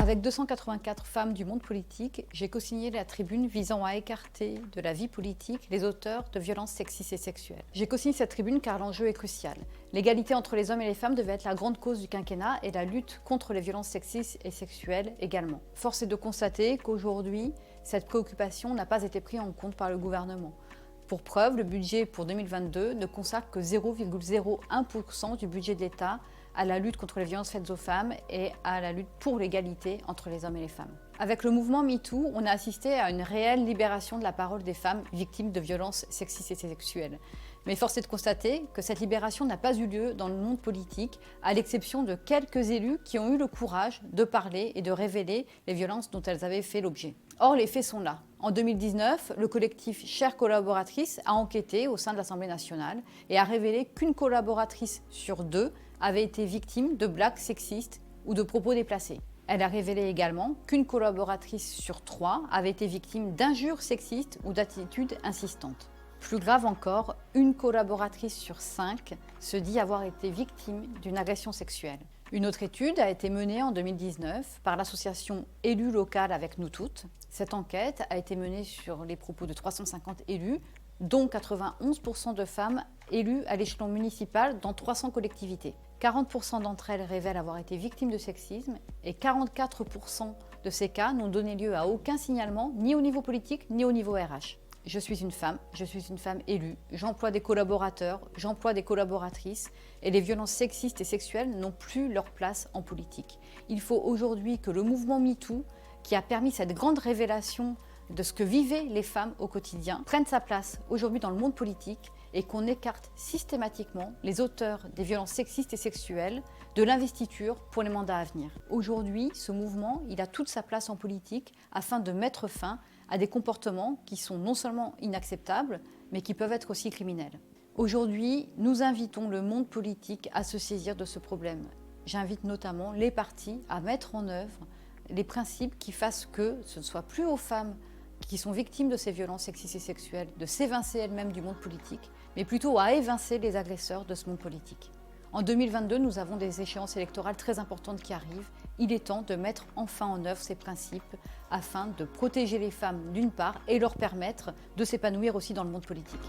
Avec 284 femmes du monde politique, j'ai co-signé la tribune visant à écarter de la vie politique les auteurs de violences sexistes et sexuelles. J'ai co-signé cette tribune car l'enjeu est crucial. L'égalité entre les hommes et les femmes devait être la grande cause du quinquennat et la lutte contre les violences sexistes et sexuelles également. Force est de constater qu'aujourd'hui, cette préoccupation n'a pas été prise en compte par le gouvernement. Pour preuve, le budget pour 2022 ne consacre que 0,01% du budget de l'État à la lutte contre les violences faites aux femmes et à la lutte pour l'égalité entre les hommes et les femmes. Avec le mouvement MeToo, on a assisté à une réelle libération de la parole des femmes victimes de violences sexistes et sexuelles. Mais force est de constater que cette libération n'a pas eu lieu dans le monde politique, à l'exception de quelques élus qui ont eu le courage de parler et de révéler les violences dont elles avaient fait l'objet. Or, les faits sont là. En 2019, le collectif Chères collaboratrices a enquêté au sein de l'Assemblée nationale et a révélé qu'une collaboratrice sur deux avait été victime de blagues sexistes ou de propos déplacés. Elle a révélé également qu'une collaboratrice sur trois avait été victime d'injures sexistes ou d'attitudes insistantes. Plus grave encore, une collaboratrice sur 5 se dit avoir été victime d'une agression sexuelle. Une autre étude a été menée en 2019 par l'association Élus locales avec nous toutes. Cette enquête a été menée sur les propos de 350 élus, dont 91% de femmes élues à l'échelon municipal dans 300 collectivités. 40% d'entre elles révèlent avoir été victimes de sexisme et 44% de ces cas n'ont donné lieu à aucun signalement, ni au niveau politique, ni au niveau RH. Je suis une femme élue, j'emploie des collaborateurs, j'emploie des collaboratrices et les violences sexistes et sexuelles n'ont plus leur place en politique. Il faut aujourd'hui que le mouvement MeToo, qui a permis cette grande révélation de ce que vivaient les femmes au quotidien, prenne sa place aujourd'hui dans le monde politique et qu'on écarte systématiquement les auteurs des violences sexistes et sexuelles de l'investiture pour les mandats à venir. Aujourd'hui, ce mouvement, il a toute sa place en politique afin de mettre fin à des comportements qui sont non seulement inacceptables, mais qui peuvent être aussi criminels. Aujourd'hui, nous invitons le monde politique à se saisir de ce problème. J'invite notamment les partis à mettre en œuvre les principes qui fassent que ce ne soit plus aux femmes qui sont victimes de ces violences sexistes et sexuelles de s'évincer elles-mêmes du monde politique, mais plutôt à évincer les agresseurs de ce monde politique. En 2022, nous avons des échéances électorales très importantes qui arrivent. Il est temps de mettre enfin en œuvre ces principes afin de protéger les femmes d'une part et leur permettre de s'épanouir aussi dans le monde politique.